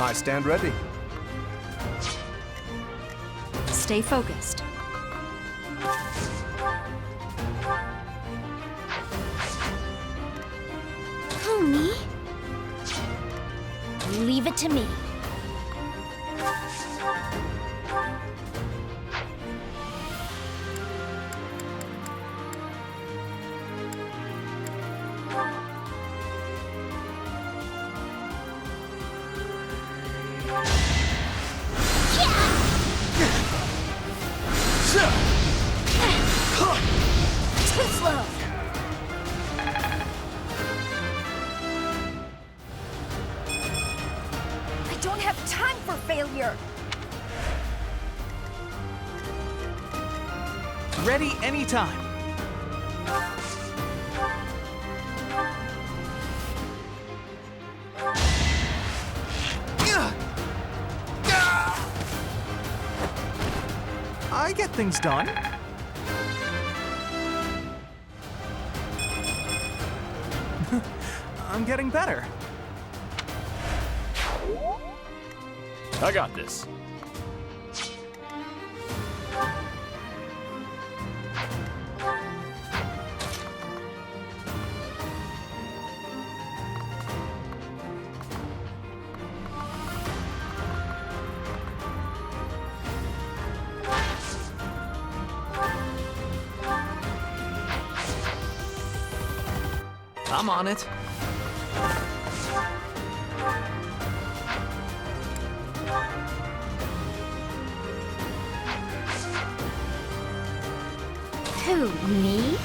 I stand ready. Stay focused. Who, me? Leave it to me. Too slow. I don't have time for failure. Ready anytime. I get things done. I'm getting better. I got this. I'm on it. Who, me?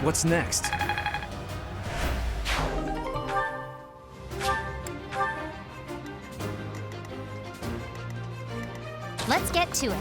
What's next? Let's get to it.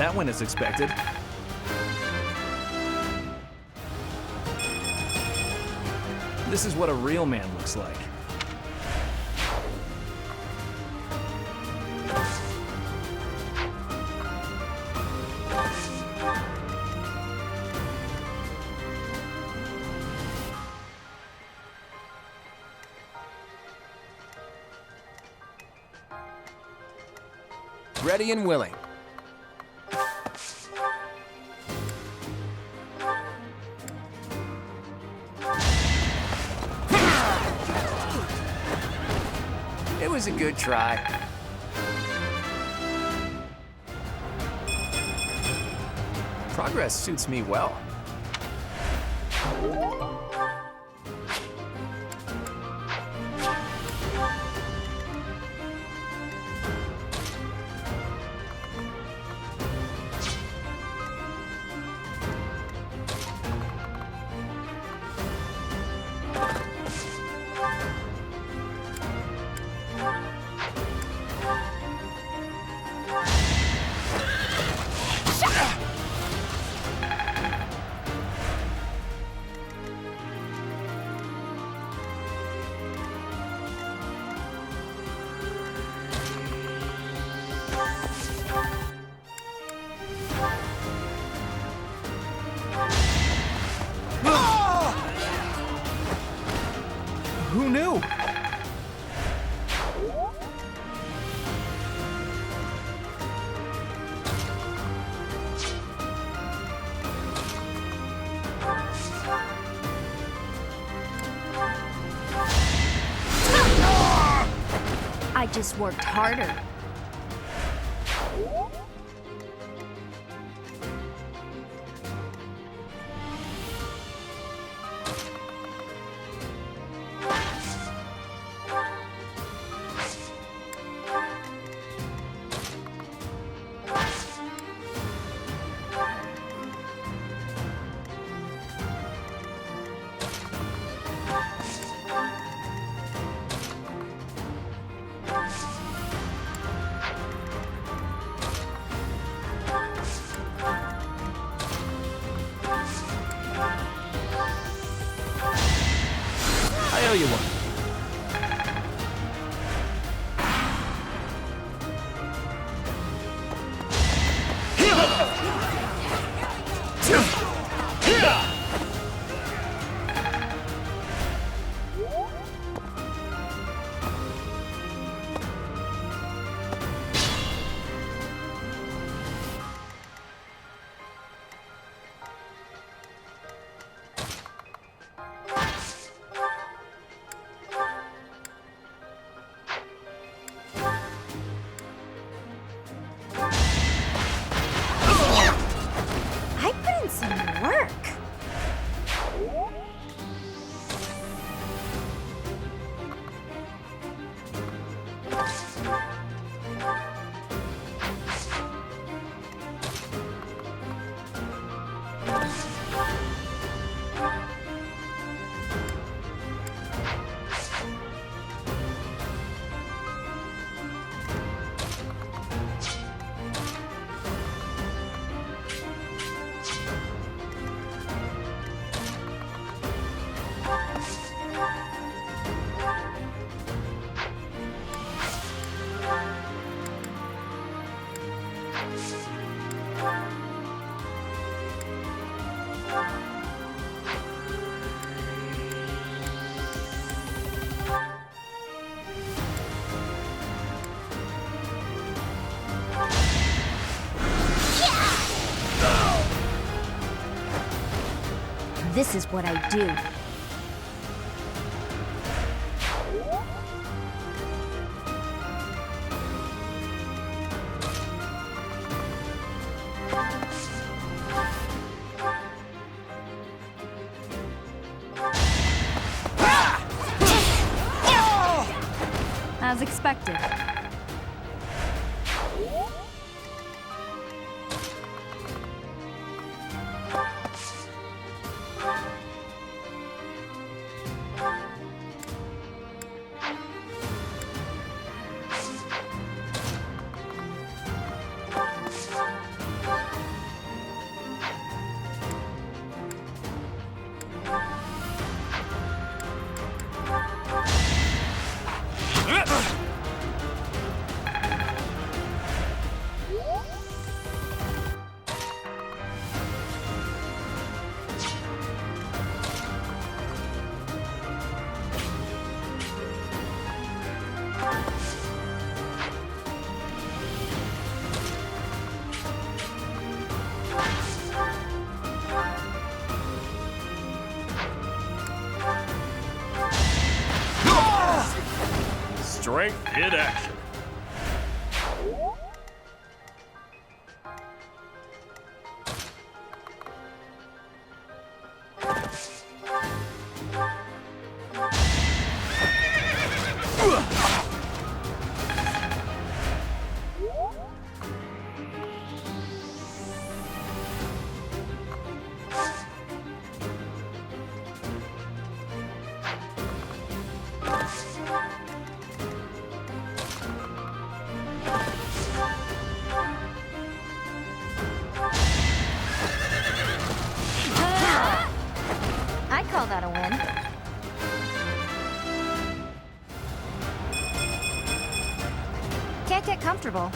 That went as expected. This is what a real man looks like. Ready and willing. It was a good try. Progress suits me well. Who knew? I just worked harder. I owe you one. I put in some work. This is what I do. As expected. strength in action. I call that a win. Can't get comfortable.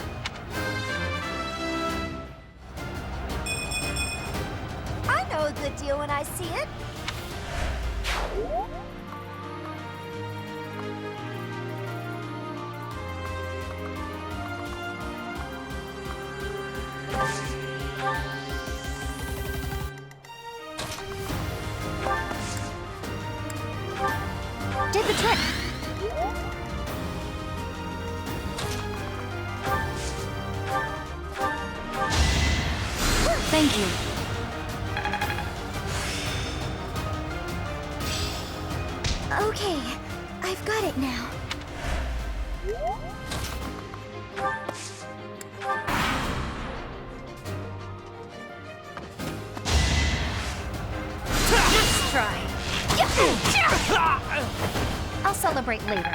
I know a good deal when I see it. Did the trick. Thank you. Okay, I've got it now. Let's try. I'll celebrate later.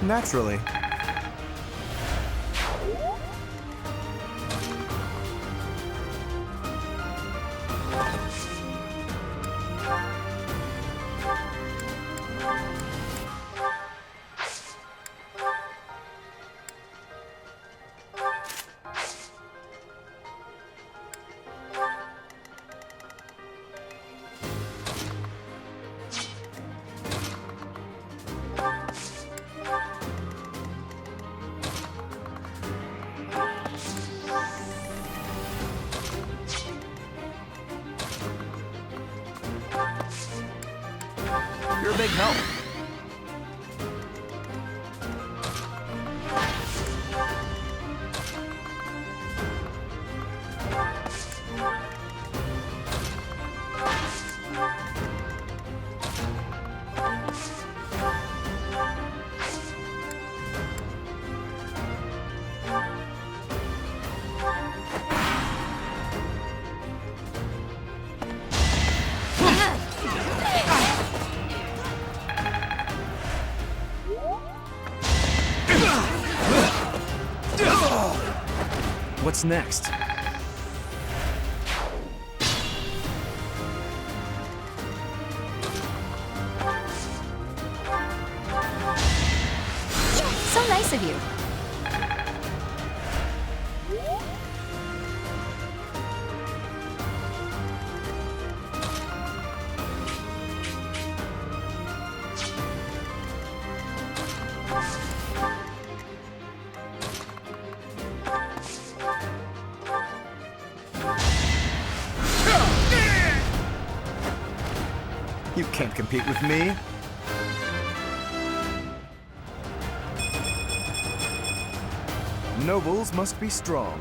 Naturally. You're a big help. What's next? So nice of you. You can't compete with me. Nobles must be strong.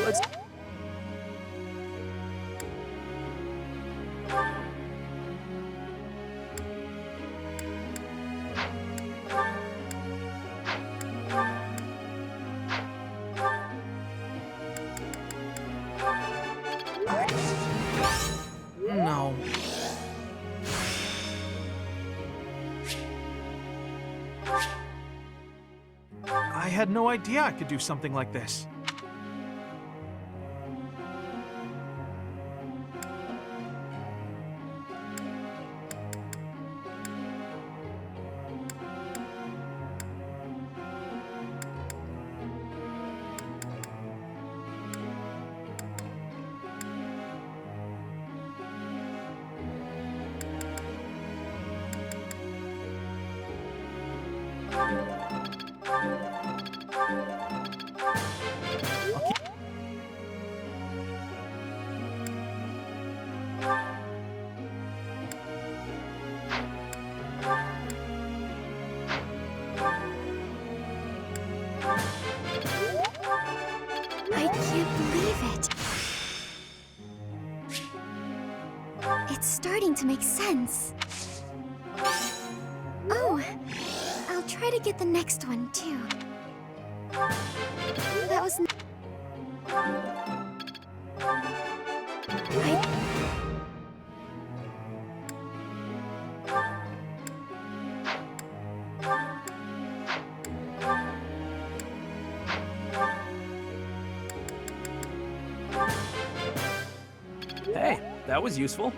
Let's... No. I had no idea I could do something like this. I can't believe it. It's starting to make sense. Oh, I'll try to get the next one too. That was... Hey, that was useful.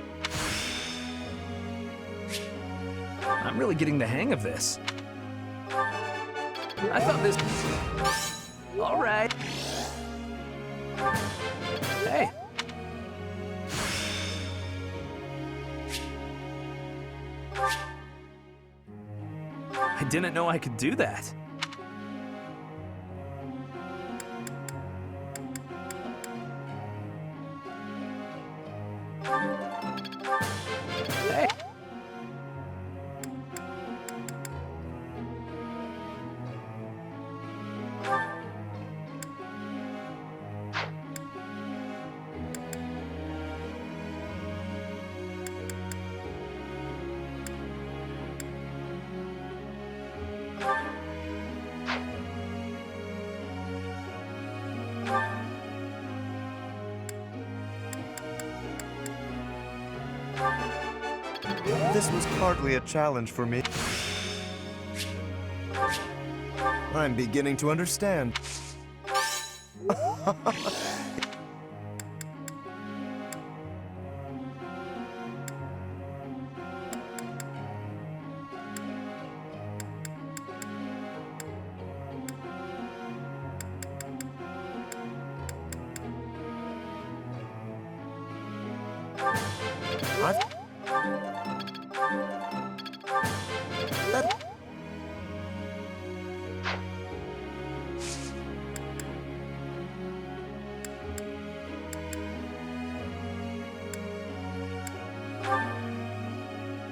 I'm really getting the hang of this. I thought this... All right. Hey. I didn't know I could do that. Hey. This was partly a challenge for me. I'm beginning to understand.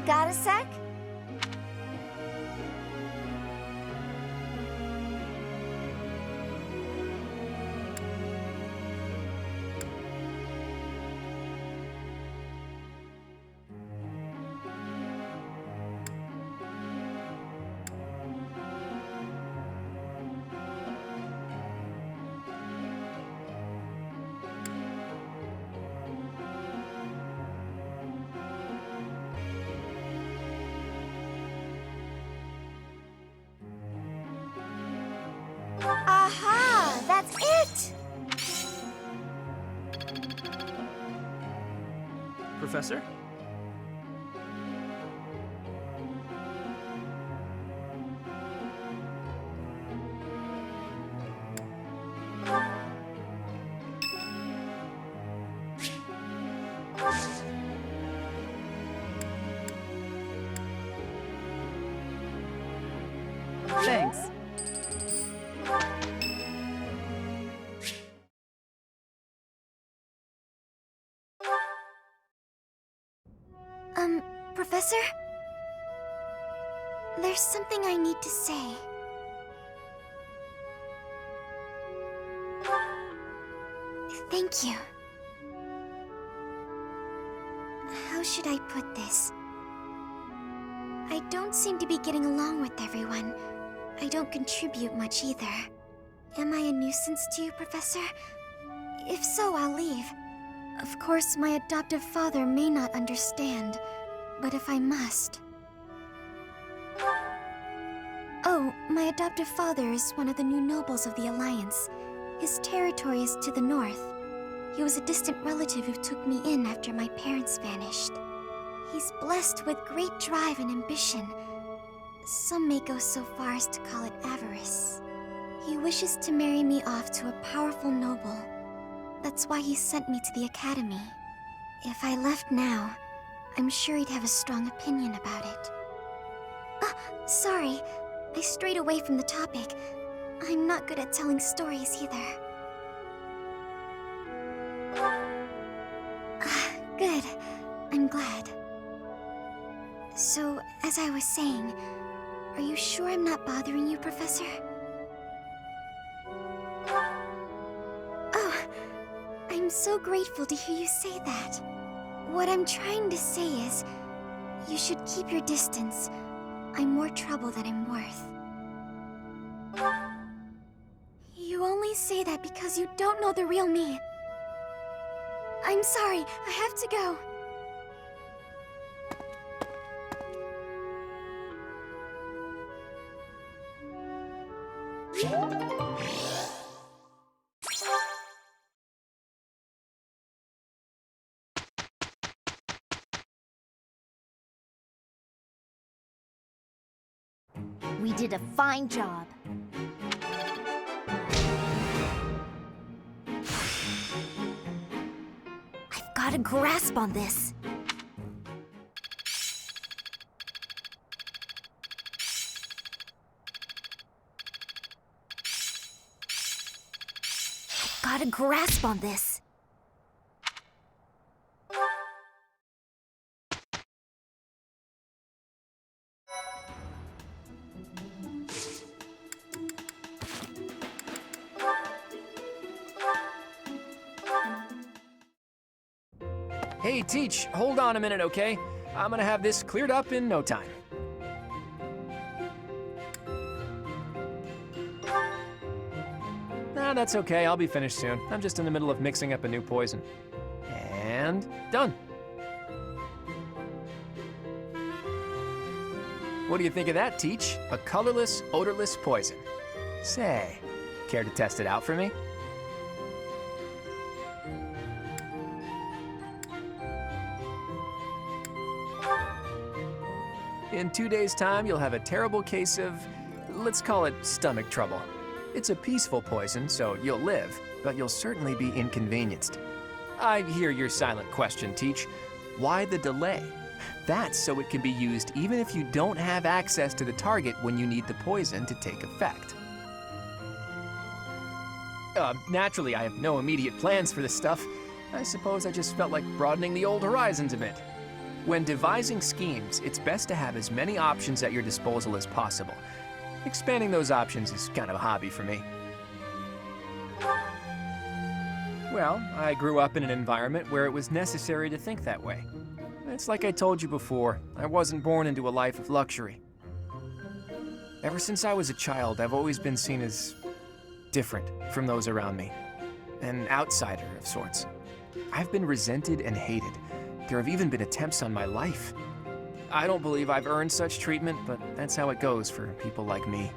Got a sec? Aha! That's it! Professor? Thanks. Professor? There's something I need to say. Thank you. How should I put this? I don't seem to be getting along with everyone. I don't contribute much either. Am I a nuisance to you, Professor? If so, I'll leave. Of course, my adoptive father may not understand, but if I must... Oh, my adoptive father is one of the new nobles of the Alliance. His territory is to the north. He was a distant relative who took me in after my parents vanished. He's blessed with great drive and ambition. Some may go so far as to call it avarice. He wishes to marry me off to a powerful noble. That's why he sent me to the academy. If I left now, I'm sure he'd have a strong opinion about it. Sorry. I strayed away from the topic. I'm not good at telling stories either. Good. I'm glad. So, as I was saying, are you sure I'm not bothering you, Professor? Oh, I'm so grateful to hear you say that. What I'm trying to say is, you should keep your distance. I'm more trouble than I'm worth. You only say that because you don't know the real me. I'm sorry, I have to go. We did a fine job. I've got a grasp on this. I've got a grasp on this. Hey, Teach, hold on a minute, okay? I'm gonna have this cleared up in no time. Nah, that's okay. I'll be finished soon. I'm just in the middle of mixing up a new poison. And done. What do you think of that, Teach? A colorless, odorless poison. Say, care to test it out for me? In 2 days' time, you'll have a terrible case of, let's call it stomach trouble. It's a peaceful poison, so you'll live, but you'll certainly be inconvenienced. I hear your silent question, Teach. Why the delay? That's so it can be used even if you don't have access to the target when you need the poison to take effect. Naturally, I have no immediate plans for this stuff. I suppose I just felt like broadening the old horizons a bit. When devising schemes, it's best to have as many options at your disposal as possible. Expanding those options is kind of a hobby for me. Well, I grew up in an environment where it was necessary to think that way. It's like I told you before, I wasn't born into a life of luxury. Ever since I was a child, I've always been seen as different from those around me. An outsider of sorts. I've been resented and hated. There have even been attempts on my life. I don't believe I've earned such treatment, but that's how it goes for people like me.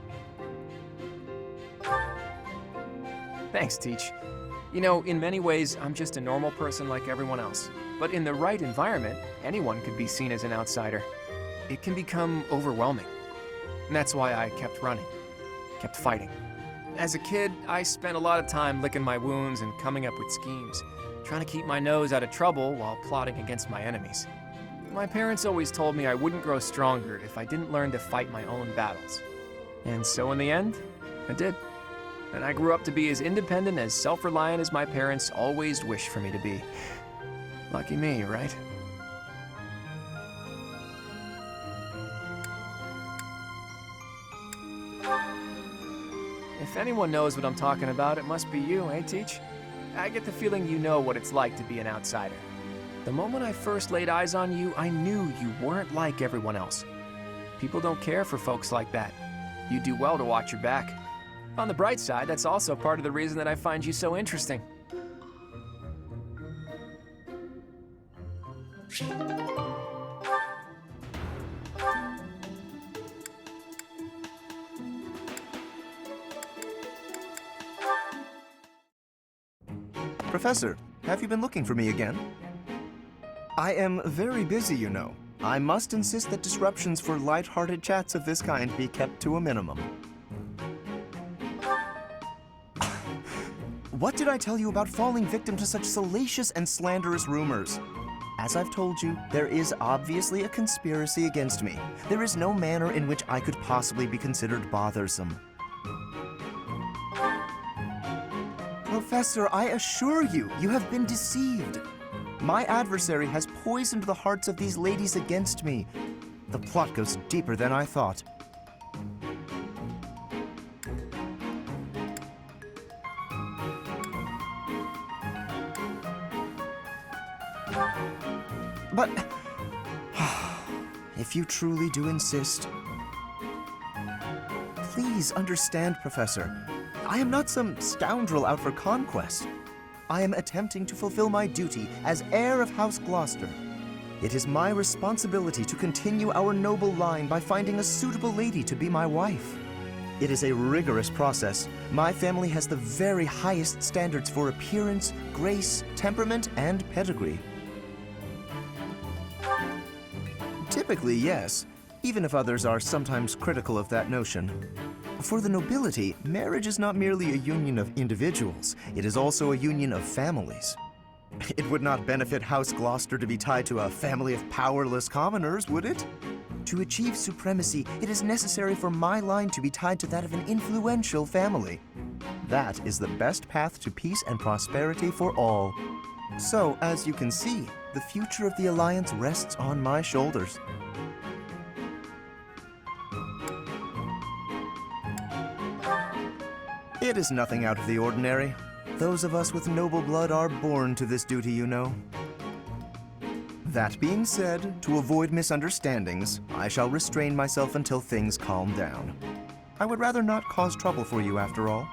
Thanks, Teach. You know, in many ways, I'm just a normal person like everyone else. But in the right environment, anyone could be seen as an outsider. It can become overwhelming. And that's why I kept running, kept fighting. As a kid, I spent a lot of time licking my wounds and coming up with schemes, trying to keep my nose out of trouble while plotting against my enemies. My parents always told me I wouldn't grow stronger if I didn't learn to fight my own battles. And so in the end, I did. And I grew up to be as independent, as self-reliant as my parents always wished for me to be. Lucky me, right? If anyone knows what I'm talking about, it must be you, eh, Teach? I get the feeling you know what it's like to be an outsider. The moment I first laid eyes on you, I knew you weren't like everyone else. People don't care for folks like that. You do well to watch your back. On the bright side, that's also part of the reason that I find you so interesting. Professor, have you been looking for me again? I am very busy, you know. I must insist that disruptions for light-hearted chats of this kind be kept to a minimum. What did I tell you about falling victim to such salacious and slanderous rumors? As I've told you, there is obviously a conspiracy against me. There is no manner in which I could possibly be considered bothersome. Professor, I assure you, you have been deceived. My adversary has poisoned the hearts of these ladies against me. The plot goes deeper than I thought. But if you truly do insist, please understand, Professor. I am not some scoundrel out for conquest. I am attempting to fulfill my duty as heir of House Gloucester. It is my responsibility to continue our noble line by finding a suitable lady to be my wife. It is a rigorous process. My family has the very highest standards for appearance, grace, temperament, and pedigree. Typically, yes, even if others are sometimes critical of that notion. For the nobility, marriage is not merely a union of individuals, it is also a union of families. It would not benefit House Gloucester to be tied to a family of powerless commoners, would it? To achieve supremacy, it is necessary for my line to be tied to that of an influential family. That is the best path to peace and prosperity for all. So, as you can see, the future of the Alliance rests on my shoulders. It is nothing out of the ordinary. Those of us with noble blood are born to this duty, you know. That being said, to avoid misunderstandings, I shall restrain myself until things calm down. I would rather not cause trouble for you, after all.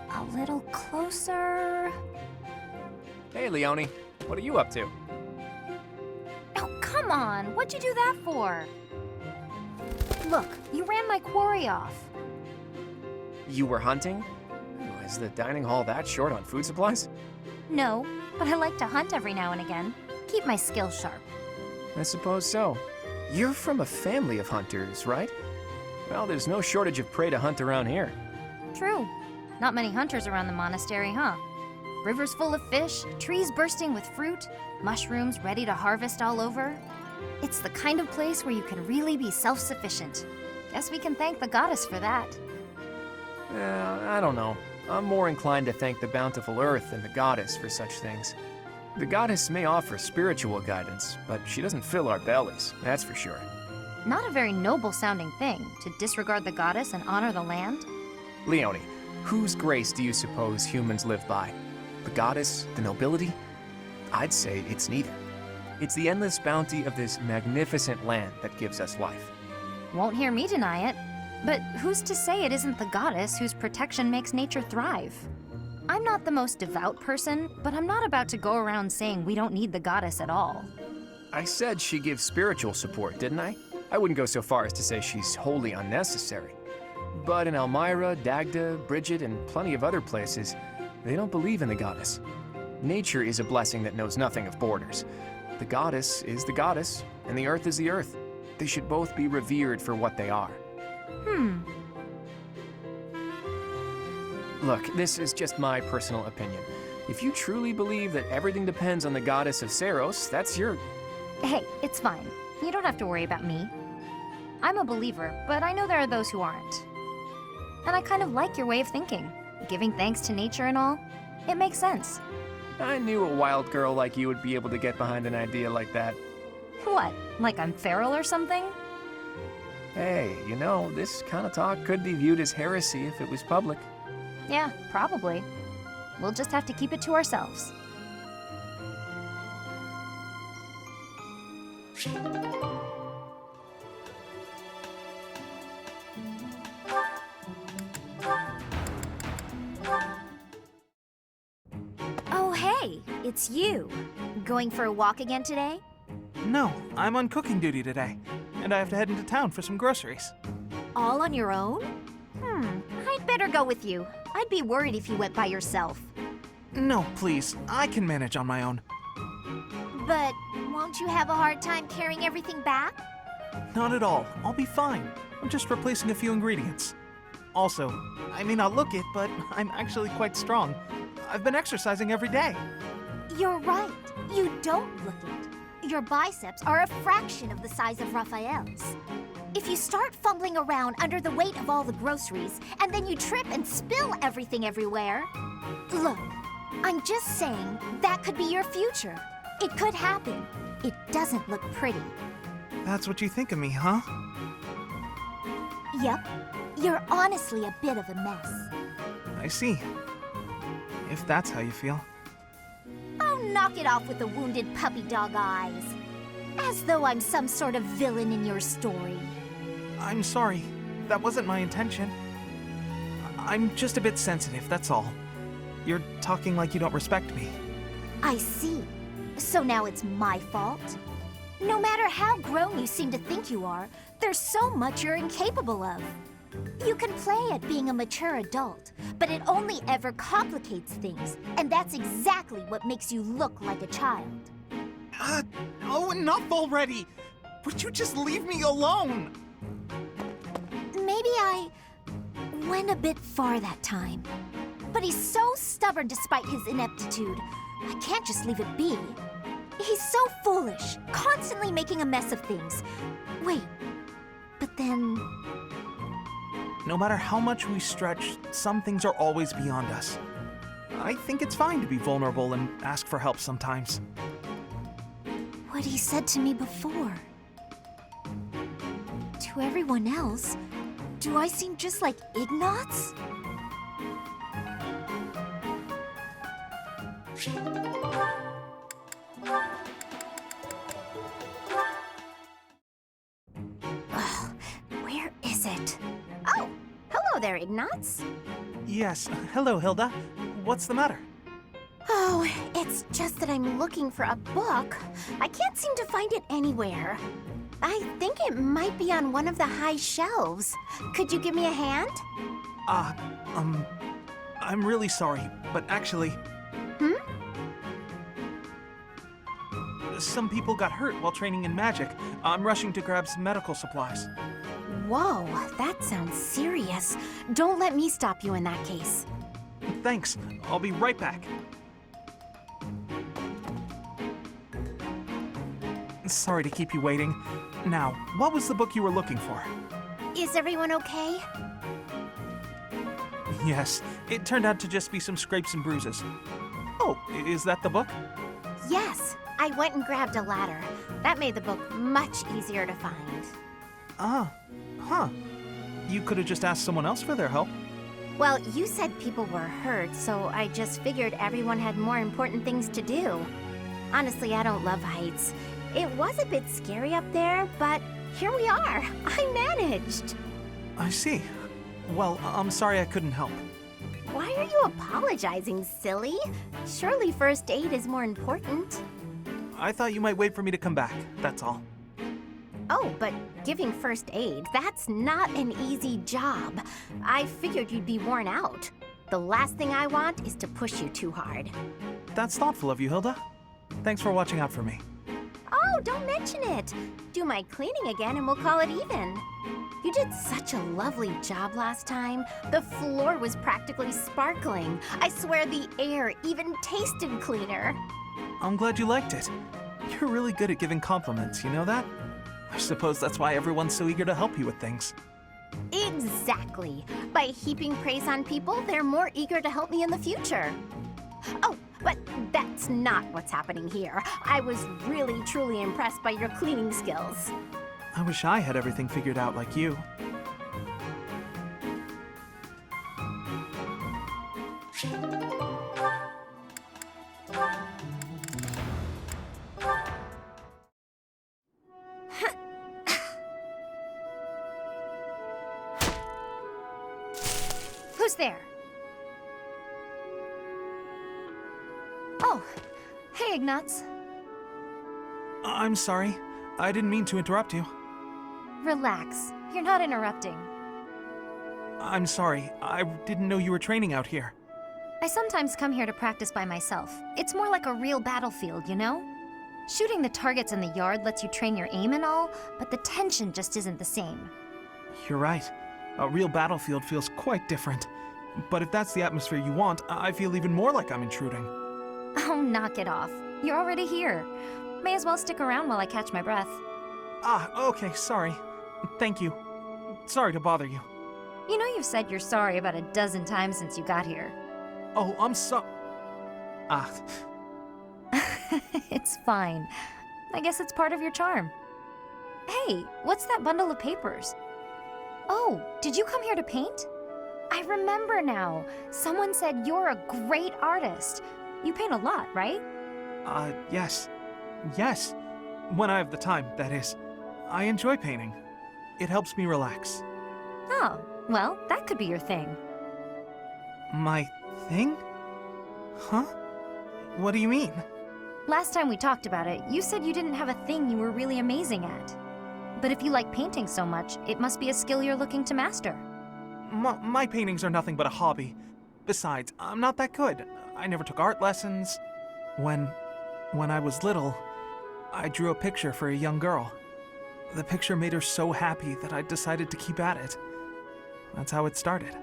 A little closer. Hey, Leone, what are you up to? Oh, come on. What'd you do that for? Look, you ran my quarry off. You were hunting? Is the dining hall that short on food supplies? No, but I like to hunt every now and again. Keep my skills sharp. I suppose so. You're from a family of hunters, right? Well, there's no shortage of prey to hunt around here. True. Not many hunters around the monastery, huh? Rivers full of fish, trees bursting with fruit, mushrooms ready to harvest all over. It's the kind of place where you can really be self-sufficient. Guess we can thank the goddess for that. I don't know. I'm more inclined to thank the bountiful earth than the goddess for such things. The goddess may offer spiritual guidance, but she doesn't fill our bellies, that's for sure. Not a very noble-sounding thing to disregard the goddess and honor the land. Leone, whose grace do you suppose humans live by? The goddess? The nobility? I'd say it's neither. It's the endless bounty of this magnificent land that gives us life. Won't hear me deny it. But who's to say it isn't the goddess whose protection makes nature thrive? I'm not the most devout person, but I'm not about to go around saying we don't need the goddess at all. I said she gives spiritual support, didn't I? I wouldn't go so far as to say she's wholly unnecessary. But in Elmira, Dagda, Bridget, and plenty of other places, they don't believe in the goddess. Nature is a blessing that knows nothing of borders. The goddess is the goddess, and the earth is the earth. They should both be revered for what they are. Look, this is just my personal opinion. If you truly believe that everything depends on the goddess of Saros, that's your... Hey, it's fine. You don't have to worry about me. I'm a believer, but I know there are those who aren't. And I kind of like your way of thinking. Giving thanks to nature and all. It makes sense. I knew a wild girl like you would be able to get behind an idea like that. What, like I'm feral or something? Hey, you know, this kind of talk could be viewed as heresy if it was public. Yeah, probably. We'll just have to keep it to ourselves. Oh, hey, it's you. Going for a walk again today? No, I'm on cooking duty today, and I have to head into town for some groceries. All on your own? I'd better go with you. I'd be worried if you went by yourself. No, please, I can manage on my own. But won't you have a hard time carrying everything back? Not at all. I'll be fine. I'm just replacing a few ingredients. Also, I may not look it, but I'm actually quite strong. I've been exercising every day. You're right. You don't look it. Your biceps are a fraction of the size of Raphael's. If you start fumbling around under the weight of all the groceries, and then you trip and spill everything everywhere... Look, I'm just saying that could be your future. It could happen. It doesn't look pretty. That's what you think of me, huh? Yep. You're honestly a bit of a mess. I see. If that's how you feel. Oh, knock it off with the wounded puppy dog eyes. As though I'm some sort of villain in your story. I'm sorry. That wasn't my intention. I'm just a bit sensitive, that's all. You're talking like you don't respect me. I see. So now it's my fault? No matter how grown you seem to think you are, there's so much you're incapable of. You can play at being a mature adult, but it only ever complicates things, and that's exactly what makes you look like a child. Oh, enough already! Would you just leave me alone? Maybe I went a bit far that time. But he's so stubborn despite his ineptitude. I can't just leave it be. He's so foolish, constantly making a mess of things. Wait, but then... No matter how much we stretch, some things are always beyond us. I think it's fine to be vulnerable and ask for help sometimes. What he said to me before. To everyone else, do I seem just like Ignatz? Ugh, where is it? Oh, hello there, Ignatz. Yes, hello, Hilda. What's the matter? Oh, it's just that I'm looking for a book. I can't seem to find it anywhere. I think it might be on one of the high shelves. Could you give me a hand? I'm really sorry, but actually... Some people got hurt while training in magic. I'm rushing to grab some medical supplies. Whoa, that sounds serious. Don't let me stop you in that case. Thanks. I'll be right back. Sorry to keep you waiting. Now, what was the book you were looking for? Is everyone okay? Yes, it turned out to just be some scrapes and bruises. Oh, is that the book? Yes, I went and grabbed a ladder. That made the book much easier to find. Huh. You could have just asked someone else for their help. Well, you said people were hurt, so I just figured everyone had more important things to do. Honestly, I don't love heights. It was a bit scary up there, but here we are. I managed. I see. Well, I'm sorry I couldn't help. Why are you apologizing, silly? Surely first aid is more important. I thought you might wait for me to come back, that's all. Oh, but giving first aid, that's not an easy job. I figured you'd be worn out. The last thing I want is to push you too hard. That's thoughtful of you, Hilda. Thanks for watching out for me. Oh, don't mention it. Do my cleaning again and we'll call it even. You did such a lovely job last time. The floor was practically sparkling. I swear the air even tasted cleaner. I'm glad you liked it. You're really good at giving compliments, you know that? I suppose that's why everyone's so eager to help you with things. Exactly. By heaping praise on people, they're more eager to help me in the future. Oh, but that's not what's happening here. I was really, truly impressed by your cleaning skills. I wish I had everything figured out like you. Who's there? Oh, hey, Ignatz. I'm sorry. I didn't mean to interrupt you. Relax. You're not interrupting. I'm sorry. I didn't know you were training out here. I sometimes come here to practice by myself. It's more like a real battlefield, you know? Shooting the targets in the yard lets you train your aim and all, but the tension just isn't the same. You're right. A real battlefield feels quite different. But if that's the atmosphere you want, I feel even more like I'm intruding. Oh, knock it off. You're already here. May as well stick around while I catch my breath. Ah, okay, sorry. Thank you. Sorry to bother you. You know you've said you're sorry about a dozen times since you got here. Oh, I'm so... Ah, It's fine. I guess it's part of your charm. Hey, what's that bundle of papers? Oh, did you come here to paint? I remember now. Someone said you're a great artist. You paint a lot, right? yes. Yes. When I have the time, that is. I enjoy painting. It helps me relax. Oh, well, that could be your thing. My thing? Huh? What do you mean? Last time we talked about it, you said you didn't have a thing you were really amazing at. But if you like painting so much, it must be a skill you're looking to master. My paintings are nothing but a hobby. Besides, I'm not that good. I never took art lessons. When I was little, I drew a picture for a young girl. The picture made her so happy that I decided to keep at it. That's how it started.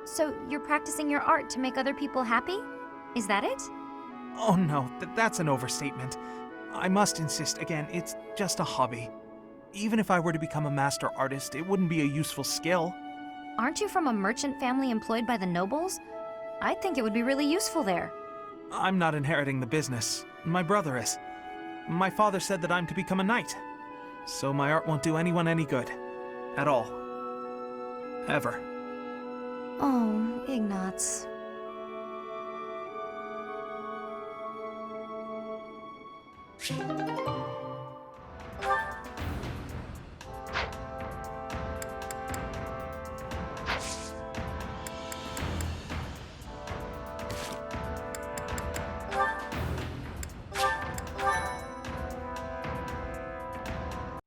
So you're practicing your art to make other people happy? Is that it? Oh no, that's an overstatement. I must insist again, it's just a hobby. Even if I were to become a master artist, it wouldn't be a useful skill. Aren't you from a merchant family employed by the nobles? I think it would be really useful there. I'm not inheriting the business. My brother is. My father said that I'm to become a knight. So my art won't do anyone any good. At all. Ever. Oh, Ignatz.